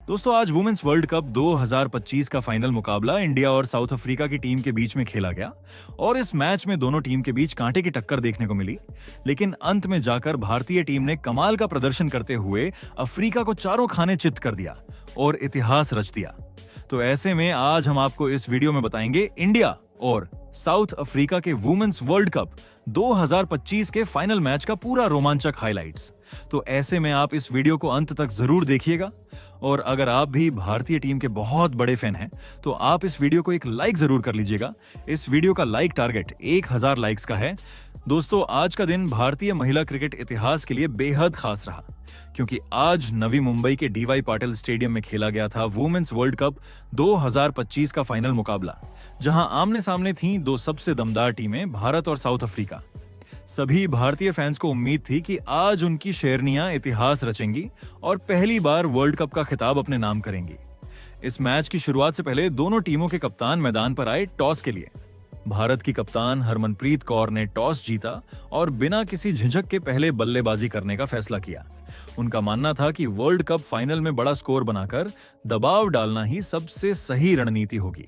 दोस्तों आज women's world cup 2025 का फाइनल मुकाबला इंडिया और साउथ अफ्रीका की टीम के बीच में खेला गया और इस मैच में दोनों टीम के बीच कांटे की टक्कर देखने को मिली। लेकिन अंत में जाकर भारतीय टीम ने कमाल का प्रदर्शन करते हुए अफ्रीका को चारों खाने चित कर दिया और इतिहास रच दिया। तो ऐसे में आज हम आपको इस वीडियो में बताएंगे इंडिया और साउथ अफ्रीका के वुमेन्स वर्ल्ड कप 2025 के फाइनल मैच का पूरा रोमांचक हाइलाइट्स। तो ऐसे में आप इस वीडियो को अंत तक जरूर देखिएगा और अगर आप भी भारतीय टीम के बहुत बड़े फैन हैं तो आप इस वीडियो को एक लाइक जरूर कर लीजिएगा। इस वीडियो का लाइक टारगेट 1000 लाइक्स का है। दोस्तों आज का दिन भारतीय महिला क्रिकेट इतिहास के लिए बेहद खास रहा क्योंकि आज नवी मुंबई के डीवाई पाटिल स्टेडियम में खेला गया था वुमेन्स वर्ल्ड कप 2025 का फाइनल मुकाबला, जहां आमने सामने थीं दो सबसे दमदार टीमें भारत और साउथ अफ्रीका। सभी भारतीय फैंस को उम्मीद थी कि आज उनकी शेरनियां इतिहास रचेंगी और पहली बार वर्ल्ड कप का खिताब अपने नाम करेंगी। इस मैच की शुरुआत से पहले दोनों टीमों के कप्तान मैदान पर आए टॉस के लिए। भारत की कप्तान हरमनप्रीत कौर ने टॉस जीता और बिना किसी झिझक के पहले बल्लेबाजी करने का फैसला किया। उनका मानना था कि वर्ल्ड कप फाइनल में बड़ा स्कोर बनाकर दबाव डालना ही सबसे सही रणनीति होगी।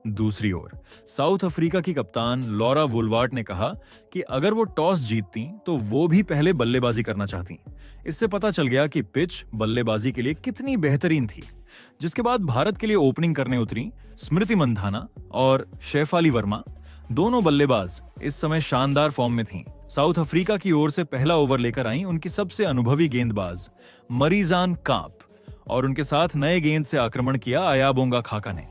दूसरी ओर साउथ अफ्रीका की कप्तान लॉरा वुलवार्ट ने कहा कि अगर वो टॉस जीतती तो वो भी पहले बल्लेबाजी करना चाहती। इससे पता चल गया कि पिच बल्लेबाजी के लिए कितनी बेहतरीन थी। जिसके बाद भारत के लिए ओपनिंग करने उतरी स्मृति मंधाना और शेफाली वर्मा। दोनों बल्लेबाज इस समय शानदार फॉर्म में थीं। साउथ अफ्रीका की ओर से पहला ओवर लेकर आई उनकी सबसे अनुभवी गेंदबाज मरीजान कांप और उनके साथ नए गेंद से आक्रमण किया अयाबोंगा खाका ने।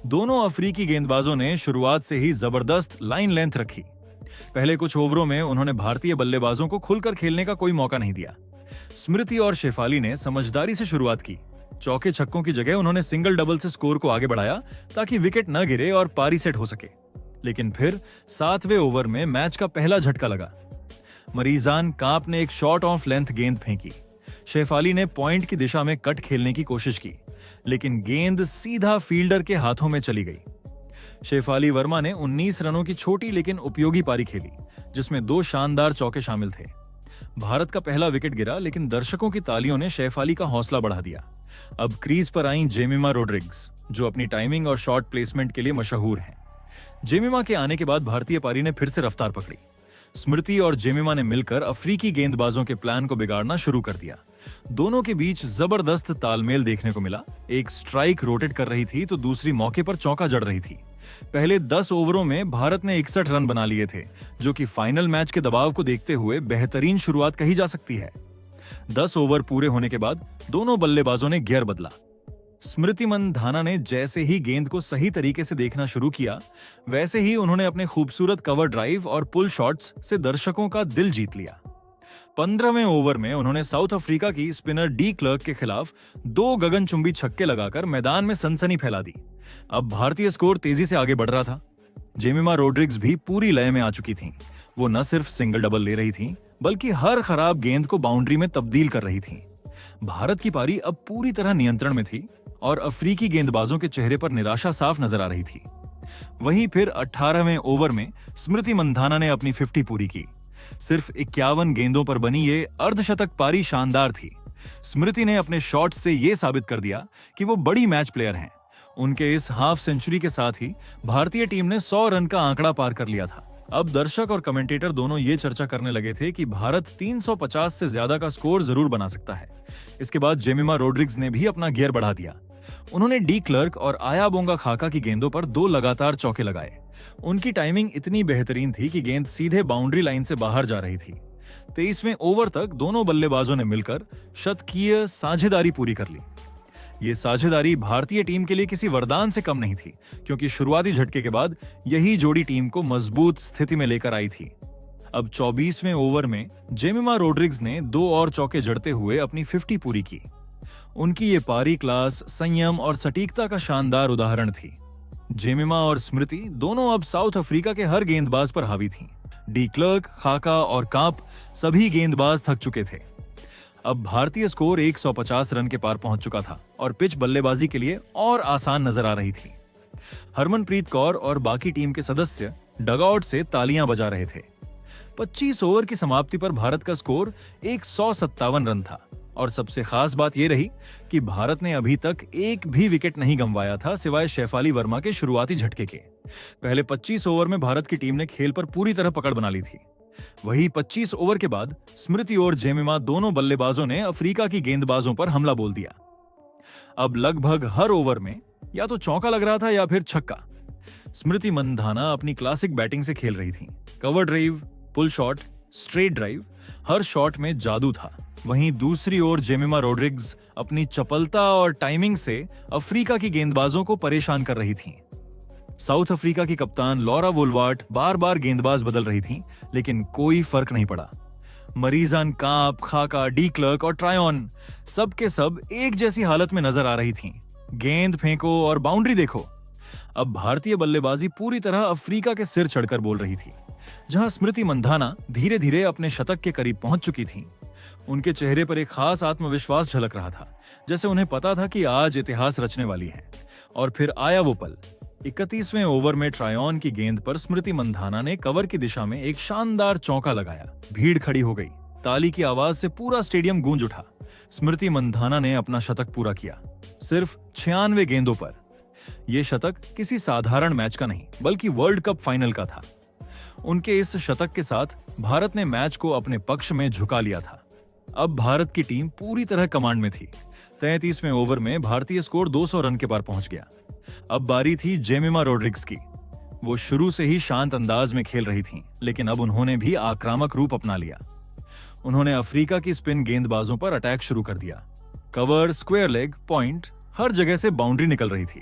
दोनों अफ्रीकी गेंदबाजों ने शुरुआत से ही जबरदस्त लाइन लेंथ रखी। पहले कुछ ओवरों में उन्होंने भारतीय बल्लेबाजों को खुलकर खेलने का कोई मौका नहीं दिया। स्मृति और शेफाली ने समझदारी से शुरुआत की। चौके छक्कों की जगह उन्होंने सिंगल डबल से स्कोर को आगे बढ़ाया ताकि विकेट न गिरे और पारी सेट हो सके। लेकिन फिर 7वें ओवर में मैच का पहला झटका लगा। मरीजान कांप ने एक शॉर्ट ऑफ लेंथ गेंद फेंकी। शेफाली ने पॉइंट की दिशा में कट खेलने की कोशिश की, लेकिन गेंद सीधा फील्डर के हाथों में चली गई। शेफाली वर्मा ने 19 रनों की छोटी लेकिन उपयोगी पारी खेली, जिसमें 2 शानदार चौके शामिल थे। भारत का पहला विकेट गिरा, लेकिन दर्शकों की तालियों ने शेफाली का हौसला बढ़ा दिया। अब क्रीज पर आईं जेमिमा रोड्रिग्स, जो अपनी टाइमिंग और शॉट प्लेसमेंट के लिए मशहूर हैं। जेमिमा के आने के बाद भारतीय पारी ने फिर से रफ्तार पकड़ी। स्मृति और जेमिमा ने मिलकर अफ्रीकी गेंदबाजों के प्लान को बिगाड़ना शुरू कर दिया। दोनों के बीच जबरदस्त तालमेल देखने को मिला। एक स्ट्राइक रोटेट कर रही थी तो दूसरी मौके पर चौका जड़ रही थी। पहले 10 ओवरों में भारत ने 61 रन बना लिए थे, जो कि फाइनल मैच के दबाव को देखते हुए बेहतरीन शुरुआत कही जा सकती है। 10 ओवर पूरे होने के बाद दोनों बल्लेबाजों ने गियर बदला। स्मृति मंधाना ने जैसे ही गेंद को सही तरीके से देखना शुरू किया, वैसे ही उन्होंने अपने खूबसूरत कवर ड्राइव और पुल शॉट्स से दर्शकों का दिल जीत लिया। 15वें ओवर में उन्होंने साउथ अफ्रीका की स्पिनर डी क्लर्क के खिलाफ 2 गगनचुंबी छक्के लगाकर मैदान में सनसनी फैला दी। अब भारतीय स्कोर तेजी से आगे बढ़ रहा था। जेमिमा रोड्रिग्स भी पूरी लय में आ चुकी थीं। वो न सिर्फ सिंगल डबल ले रही थीं, बल्कि हर खराब गेंद को बाउंड्री में तब्दील कर रही थीं। भारत की पारी अब पूरी तरह नियंत्रण में थी और अफ्रीकी गेंदबाजों के चेहरे पर निराशा साफ नजर आ रही थी। वहीं फिर 18वें ओवर में स्मृति मंधाना ने अपनी 50 पूरी की। सिर्फ 51 गेंदों पर बनी ये अर्धशतक पारी शानदार थी। स्मृति ने अपने शॉट से ये साबित कर दिया कि वो बड़ी मैच प्लेयर हैं। उनके इस हाफ सेंचुरी के साथ ही भारतीय टीम ने 100 रन का आंकड़ा पार कर लिया था। अब दर्शक और कमेंटेटर दोनों ये चर्चा करने लगे थे कि भारत 350 से ज्यादा का स्कोर जरूर बना सकता है। इसके बाद जेमिमा रोड्रिग्स ने भी अपना गियर बढ़ा दिया। उन्होंने डी क्लर्क और अयाबोंगा खाका की गेंदों पर 2 लगातार चौके लगाए। उनकी टाइमिंग इतनी बेहतरीन थी कि गेंद सीधे बाउंड्री लाइन से बाहर जा रही थी। 23वें ओवर तक दोनों बल्लेबाजों ने मिलकर शतकीय साझेदारी पूरी कर ली। ये साझेदारी भारतीय टीम के लिए किसी वरदान से कम नहीं थी, क्योंकि शुरुआती झटके के बाद यही जोड़ी टीम को मजबूत स्थिति में लेकर आई थी। अब 24वें ओवर में जेमिमा रोड्रिग्स ने 2 और चौके जड़ते हुए अपनी 50 पूरी की। उनकी ये पारी क्लास, संयम और सटीकता का शानदार उदाहरण थी। जेमिमा और स्मृति दोनों अब साउथ अफ्रीका के हर गेंदबाज पर हावी थीं। डी क्लर्क, खाका और कांप सभी गेंदबाज थक चुके थे। अब भारतीय स्कोर 150 रन के पार पहुंच चुका था और पिच बल्लेबाजी के लिए और आसान नजर आ रही थी। हरमनप्रीत कौर और बाकी टीम के सदस्य डगआउट से तालियां बजा रहे थे। 25 ओवर की समाप्ति पर भारत का स्कोर 157 रन था। और सबसे खास बात यह रही कि भारत ने अभी तक एक भी विकेट नहीं गंवाया था सिवाय शेफाली वर्मा के शुरुआती झटके के। पहले 25 ओवर में भारत की टीम ने खेल पर पूरी तरह पकड़ बना ली थी। वही 25 ओवर के बाद स्मृति और जेमिमा दोनों बल्लेबाजों ने अफ्रीका की गेंदबाजों पर हमला बोल दिया। अब लगभग हर ओवर में या तो चौका लग रहा था या फिर छक्का। स्मृति मंधाना अपनी क्लासिक बैटिंग से खेल रही थी। Cover drive, pull shot, straight drive, हर शॉट में जादू था। वहीं दूसरी ओर जेमिमा रोड्रिग्स अपनी चपलता और टाइमिंग से अफ्रीका की गेंदबाजों को परेशान कर रही थीं। साउथ अफ्रीका की कप्तान लॉरा वुलवार्ट बार बार गेंदबाज बदल रही थीं, लेकिन कोई फर्क नहीं पड़ा। मरीजान कांप, खाका, डी क्लर्क और ट्रायन सब के सब एक जैसी हालत में नजर आ रही थीं। गेंद फेंको और बाउंड्री देखो। अब भारतीय बल्लेबाजी पूरी तरह अफ्रीका के सिर चढ़कर बोल रही थी। जहां स्मृति मंधाना धीरे धीरे अपने शतक के करीब पहुंच चुकी थी, उनके चेहरे पर एक खास आत्मविश्वास झलक रहा था, जैसे उन्हें पता था कि आज इतिहास रचने वाली है। और फिर आया वो पल। 31वें ओवर में ट्रायन की गेंद पर स्मृति मंधाना ने कवर की दिशा में एक शानदार चौका लगाया। भीड़ खड़ी हो गई। ताली की आवाज से पूरा स्टेडियम गूंज उठा। स्मृति मंधाना ने अपना शतक पूरा किया, सिर्फ 96 गेंदों पर। यह शतक किसी साधारण मैच का नहीं, बल्कि वर्ल्ड कप फाइनल का था। उनके इस शतक के साथ भारत ने मैच को अपने पक्ष में झुका लिया था। अब भारत की टीम पूरी तरह कमांड में थी। 33वें ओवर में भारतीय स्कोर 200 रन के पार पहुंच गया। अब बारी थी जेमिमा रोड्रिग्स की। वो शुरू से ही शांत अंदाज में खेल रही थीं, लेकिन अब उन्होंने भी आक्रामक रूप अपना लिया। उन्होंने अफ्रीका की स्पिन गेंदबाजों पर अटैक शुरू कर दिया। कवर, स्क्वायर लेग, पॉइंट, हर जगह से बाउंड्री निकल रही थी।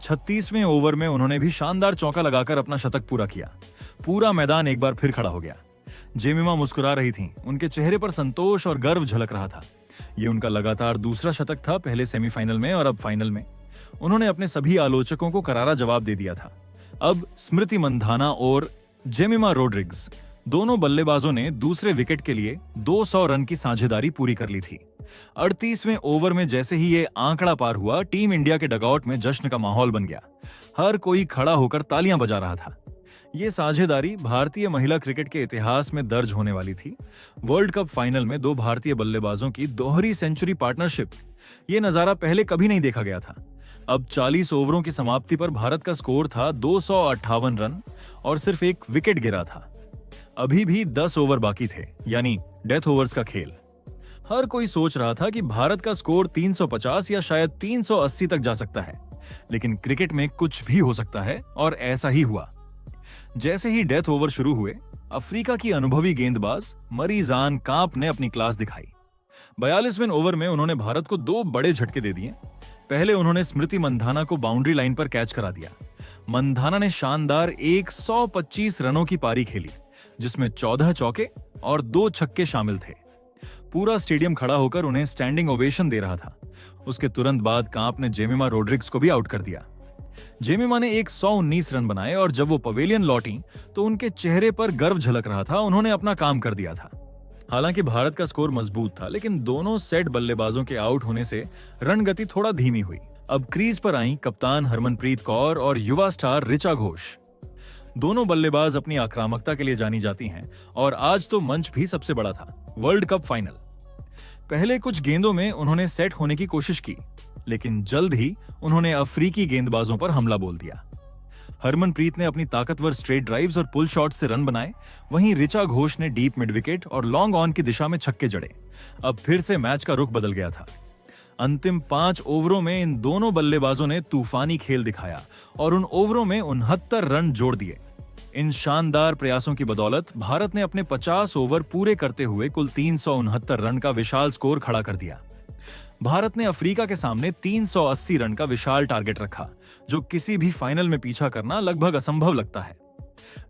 36वें ओवर में उन्होंने भी शानदार चौका लगाकर अपना शतक पूरा किया। पूरा मैदान एक बार फिर खड़ा हो गया। जेमिमा मुस्कुरा रही थीं, उनके चेहरे पर संतोष और गर्व झलक रहा था। ये उनका लगातार दूसरा शतक था, पहले सेमीफाइनल में और अब फाइनल में। उन्होंने अपने सभी आलोचकों को करारा जवाब दे दिया था। अब स्मृति मंधाना और जेमिमा रोड्रिग्स दोनों बल्लेबाजों ने दूसरे विकेट के लिए 200 रन की साझेदारी पूरी कर ली थी। 38वें ओवर में जैसे ही ये आंकड़ा पार हुआ, टीम इंडिया के डगआउट में जश्न का माहौल बन गया। हर कोई खड़ा होकर तालियां बजा रहा था। ये साझेदारी भारतीय महिला क्रिकेट के इतिहास में दर्ज होने वाली थी। वर्ल्ड कप फाइनल में दो भारतीय बल्लेबाजों की दोहरी सेंचुरी पार्टनरशिप, ये नजारा पहले कभी नहीं देखा गया था। अब 40 ओवरों की समाप्ति पर भारत का स्कोर था 258 रन और सिर्फ एक विकेट गिरा था। अभी भी 10 ओवर बाकी थे, यानी डेथ ओवर्स का खेल। हर कोई सोच रहा था कि भारत का स्कोर 350 या शायद 380 तक जा सकता है, लेकिन क्रिकेट में कुछ भी हो सकता है और ऐसा ही हुआ। जैसे ही डेथ ओवर शुरू हुए, अफ्रीका की अनुभवी गेंदबाज मरीजान कांप ने अपनी क्लास दिखाई। 42वें ओवर में उन्होंने भारत को 2 बड़े झटके दे दिए। पहले उन्होंने स्मृति मंधाना को बाउंड्री लाइन पर कैच करा दिया। मंधाना ने शानदार 125 रनों की पारी खेली, जिसमें 14 चौके और 2 छक्के शामिल थे। पूरा स्टेडियम खड़ा होकर उन्हें स्टैंडिंग ओवेशन दे रहा था। उसके तुरंत बाद कांप ने जेमिमा रोड्रिग्स को भी आउट कर दिया। जेमिमा ने 119 रन बनाए और जब वो पवेलियन लौटी तो उनके चेहरे पर गर्व झलक रहा था। उन्होंने अपना काम कर दिया था। हालांकि भारत का स्कोर मजबूत था, लेकिन दोनों सेट बल्लेबाजों के आउट होने से रन गति थोड़ा धीमी हुई। अब क्रीज पर आई कप्तान हरमनप्रीत कौर और युवा स्टार ऋचा घोष। दोनों बल्लेबाज अपनी आक्रामकता के लिए जानी जाती हैं और आज तो मंच भी सबसे बड़ा था, वर्ल्ड कप फाइनल। पहले कुछ गेंदों में उन्होंने सेट होने की कोशिश की, लेकिन जल्द ही उन्होंने अफ्रीकी गेंदबाजों पर हमला बोल दिया। हरमनप्रीत ने अपनी ताकतवर स्ट्रेट ड्राइव्स और पुल शॉट से रन बनाए, वहीं ऋचा घोष ने डीप मिड विकेट और लॉन्ग ऑन की दिशा में छक्के जड़े। अब फिर से मैच का रुख बदल गया था। अंतिम 5 ओवरों में इन दोनों बल्लेबाजों ने तूफानी खेल दिखाया और उन ओवरों में 69 रन जोड़ दिए। इन शानदार प्रयासों की बदौलत भारत ने अपने 50 ओवर पूरे करते हुए कुल 369 रन का विशाल स्कोर खड़ा कर दिया। भारत ने अफ्रीका के सामने 380 रन का विशाल टारगेट रखा, जो किसी भी फाइनल में पीछा करना लगभग असंभव लगता है।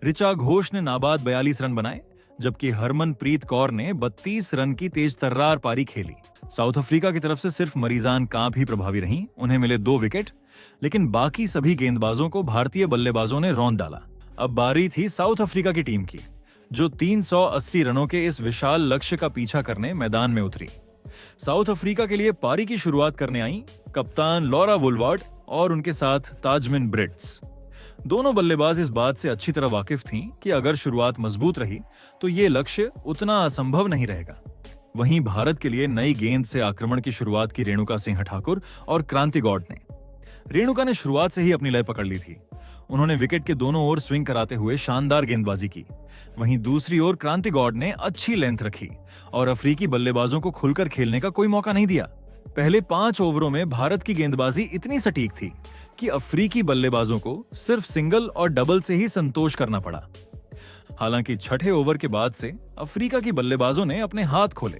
ऋचा घोष ने नाबाद 42 रन बनाए, जबकि हरमनप्रीत कौर ने 32 रन की तेज तर्रार पारी खेली। साउथ अफ्रीका की तरफ से सिर्फ मरीजान कांप ही प्रभावी रहीं, उन्हें मिले 2 विकेट, लेकिन बाकी सभी गेंदबाजों को भारतीय बल्लेबाजों ने रौंद डाला। अब बारी थी साउथ अफ्रीका की टीम की, जो 380 रनों के इस विशाल लक्ष्य का पीछा करने मैदान में उतरी। साउथ अफ्रीका के लिए पारी की शुरुआत करने आई कप्तान लॉरा वुलवार्ट और उनके साथ ताजमिन ब्रिट्स। दोनों बल्लेबाज इस बात से अच्छी तरह वाकिफ थीं कि अगर शुरुआत मजबूत रही तो ये लक्ष्य उतना असंभव नहीं रहेगा। वहीं भारत के लिए नई गेंद से आक्रमण की शुरुआत की रेणुका सिंह ठाकुर और क्रांति गौड़ ने। रेणुका ने शुरुआत से ही अपनी लय पकड़ ली थी। उन्होंने विकेट के दोनों ओर स्विंग कराते हुए शानदार गेंदबाजी की। वहीं दूसरी ओर क्रांति गौड़ ने अच्छी लेंथ रखी और अफ्रीकी बल्लेबाजों को खुलकर खेलने का कोई मौका नहीं दिया। पहले 5 ओवरों में भारत की गेंदबाजी इतनी सटीक थी कि अफ्रीकी बल्लेबाजों को सिर्फ सिंगल और डबल से ही संतोष करना पड़ा। हालांकि छठे ओवर के बाद से अफ्रीका की बल्लेबाजों ने अपने हाथ खोले।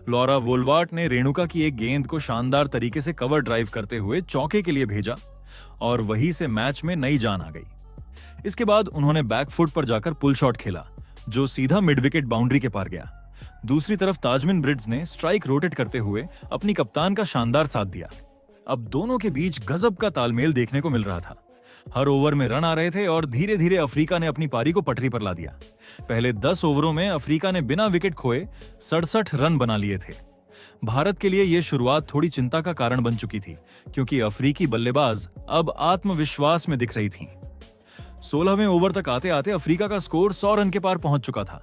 लॉरा वोल्वार्ट ने रेणुका की एक गेंद को शानदार तरीके से कवर ड्राइव करते हुए चौके के लिए भेजा और वहीं से मैच में नई जान आ गई। इसके बाद उन्होंने बैकफुट पर जाकर पुल शॉट खेला जो सीधा मिड विकेट बाउंड्री के पार गया। दूसरी तरफ ताजमिन ब्रिड्स ने स्ट्राइक रोटेट करते हुए अपनी कप्तान का शानदार साथ दिया। अब दोनों के बीच गजब का तालमेल देखने को मिल रहा था। हर ओवर में रन आ रहे थे और धीरे धीरे अफ्रीका ने अपनी पारी को पटरी पर ला दिया। पहले 10 ओवरों में अफ्रीका ने बिना विकेट खोए 67 रन बना लिए थे। भारत के लिए यह शुरुआत थोड़ी चिंता का कारण बन चुकी थी क्योंकि अफ्रीकी बल्लेबाज अब आत्मविश्वास में दिख रही थीं। 16वें ओवर तक आते आते अफ्रीका का स्कोर 100 रन के पार पहुंच चुका था।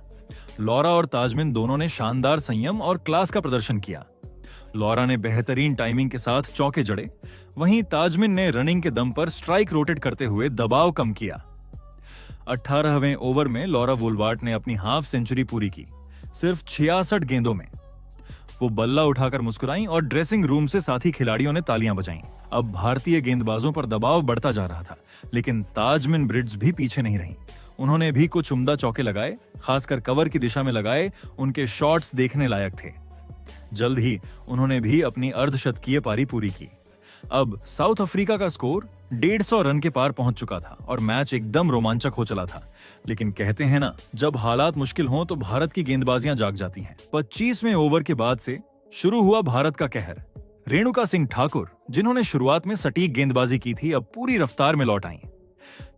लॉरा और ताजमिन दोनों ने शानदार संयम और क्लास का प्रदर्शन किया। लॉरा ने बेहतरीन टाइमिंग के साथ चौके जड़े, वहीं ताजमिन ने रनिंग के दम पर स्ट्राइक रोटेट करते हुए दबाव कम किया। 18वें ओवर में लॉरा वोल्वार्ट ने अपनी हाफ सेंचुरी पूरी की, सिर्फ 66 गेंदों में। वो बल्ला उठाकर मुस्कुराईं और ड्रेसिंग रूम से साथी खिलाड़ियों ने तालियां बजाईं। अब भारतीय गेंदबाजों पर दबाव बढ़ता जा रहा था, लेकिन ताजमिन ब्रिड्स भी पीछे नहीं रहीं। उन्होंने भी कुछ उम्दा चौके लगाए, खासकर कवर की दिशा में लगाए उनके शॉट्स देखने लायक थे। जल्द ही उन्होंने भी अपनी अर्धशतकीय पारी पूरी की। अब साउथ अफ्रीका का स्कोर 150 रन के पार पहुंच चुका था और मैच एकदम रोमांचक हो चला था। लेकिन कहते हैं ना, जब हालात मुश्किल हों तो भारत की गेंदबाजियां जाग जाती हैं। 25वें ओवर के बाद से शुरू हुआ भारत का कहर। रेणुका सिंह ठाकुर, जिन्होंने शुरुआत में सटीक गेंदबाजी की थी, अब पूरी रफ्तार में लौट आईं।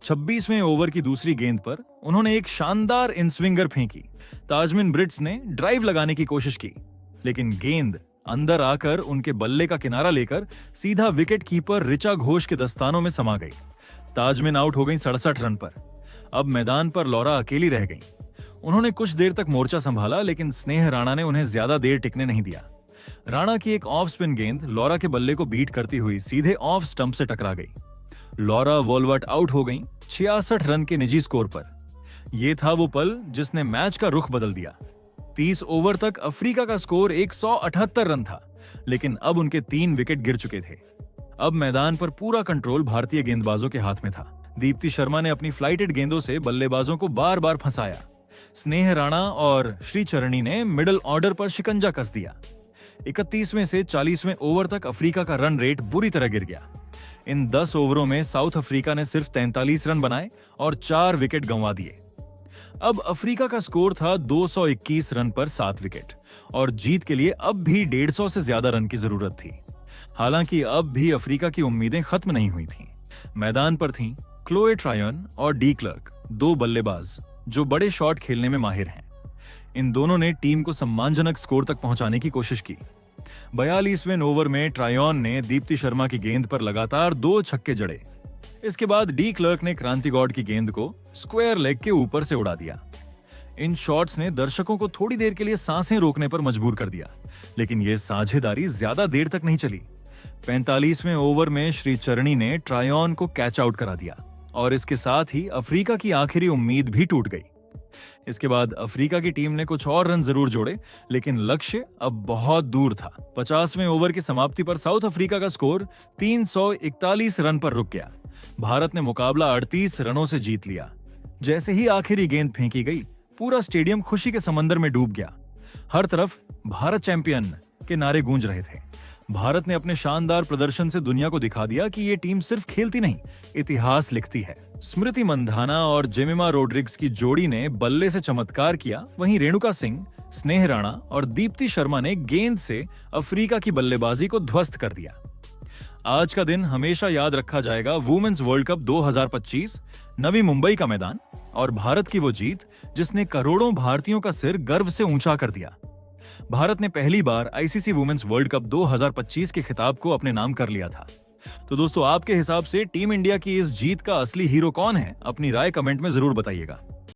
26वें ओवर की दूसरी गेंद पर उन्होंने एक शानदार इनस्विंगर फेंकी। ताजमिन ब्रिड्स ने ड्राइव लगाने की कोशिश की, लेकिन गेंद अंदर आकर उनके बल्ले का किनारा लेकर सीधा विकेट कीपर ऋचा घोष के दस्तानों में समा गई। ताजमिन आउट हो गई 67 रन पर। अब मैदान पर लॉरा अकेली रह गई। उन्होंने कुछ देर तक मोर्चा संभाला, लेकिन स्नेह राणा ने उन्हें ज्यादा देर टिकने नहीं दिया। राणा की एक ऑफ स्पिन गेंद लॉरा के बल्ले को बीट करती हुई सीधे ऑफ स्टंप से टकरा गई। लॉरा वोल्वार्ट आउट हो गई 66 रन के निजी स्कोर पर। यह था वो पल जिसने मैच का रुख बदल दिया। 30 ओवर तक अफ्रीका का स्कोर 178 रन था, लेकिन अब उनके 3 विकेट गिर चुके थे। अब मैदान पर पूरा कंट्रोल भारतीय गेंदबाजों के हाथ में था। दीप्ति शर्मा ने अपनी फ्लाइटेड गेंदों से बल्लेबाजों को बार बार फंसाया। स्नेह राणा और श्रीचरणी ने मिडिल ऑर्डर पर शिकंजा कस दिया। 31वें से 40वें ओवर तक अफ्रीका का रन रेट बुरी तरह गिर गया। इन 10 ओवरों में साउथ अफ्रीका ने सिर्फ 43 रन बनाए और 4 विकेट गंवा दिए। अब अफ्रीका का स्कोर था 221 रन पर 7 विकेट और जीत के लिए अब भी 150 से ज्यादा रन की जरूरत थी। हालांकि अब भी अफ्रीका की उम्मीदें खत्म नहीं हुई थीं। मैदान पर थीं क्लोए ट्रायन और डी क्लर्क, 2 बल्लेबाज जो बड़े शॉट खेलने में माहिर हैं। इन दोनों ने टीम को सम्मानजनक स्कोर तक पहुंचाने की कोशिश की। 42वें ओवर में ट्रायन ने दीप्ति शर्मा की गेंद पर लगातार 2 छक्के जड़े। इसके बाद डी क्लर्क ने क्रांति गौड़ की गेंद को स्क्वायर लेग के ऊपर से उड़ा दिया। इन शॉट्स ने दर्शकों को थोड़ी देर के लिए सांसें रोकने पर मजबूर कर दिया, लेकिन यह साझेदारी ज्यादा देर तक नहीं चली। 45वें ओवर में श्रीचरणी ने ट्रायन को कैच आउट करा दिया और इसके साथ ही अफ्रीका की आखिरी उम्मीद भी टूट गई। इसके बाद अफ्रीका की टीम ने कुछ और रन जरूर जोड़े, लेकिन लक्ष्य अब बहुत दूर था। 50वें ओवर की समाप्ति पर साउथ अफ्रीका का स्कोर 341 रन पर रुक गया। भारत ने मुकाबला 38 रनों से जीत लिया। जैसे ही आखिरी गेंद फेंकी गई, पूरा स्टेडियम खुशी के समंदर में डूब गया। हर तरफ भारत चैंपियन के नारे गूंज रहे थे। भारत ने अपने शानदार प्रदर्शन से दुनिया को दिखा दिया कि ये टीम सिर्फ खेलती नहीं, इतिहास लिखती है। स्मृति मंधाना और जेमिमा रोड्रिग्स की जोड़ी ने बल्ले से चमत्कार किया, वहीं रेणुका सिंह, स्नेह राणा और दीप्ति शर्मा ने गेंद से अफ्रीका की बल्लेबाजी को ध्वस्त कर दिया। आज का दिन हमेशा याद रखा जाएगा। Women's world cup 2025, Navi Mumbai का मैदान और भारत की वो जीत जिसने करोड़ों भारतीयों का सिर गर्व से ऊंचा कर दिया। भारत ने पहली बार आईसीसी वुमेन्स वर्ल्ड कप 2025 के खिताब को अपने नाम कर लिया था। तो दोस्तों, आपके हिसाब से टीम इंडिया की इस जीत का असली हीरो कौन है? अपनी राय कमेंट में जरूर बताइएगा।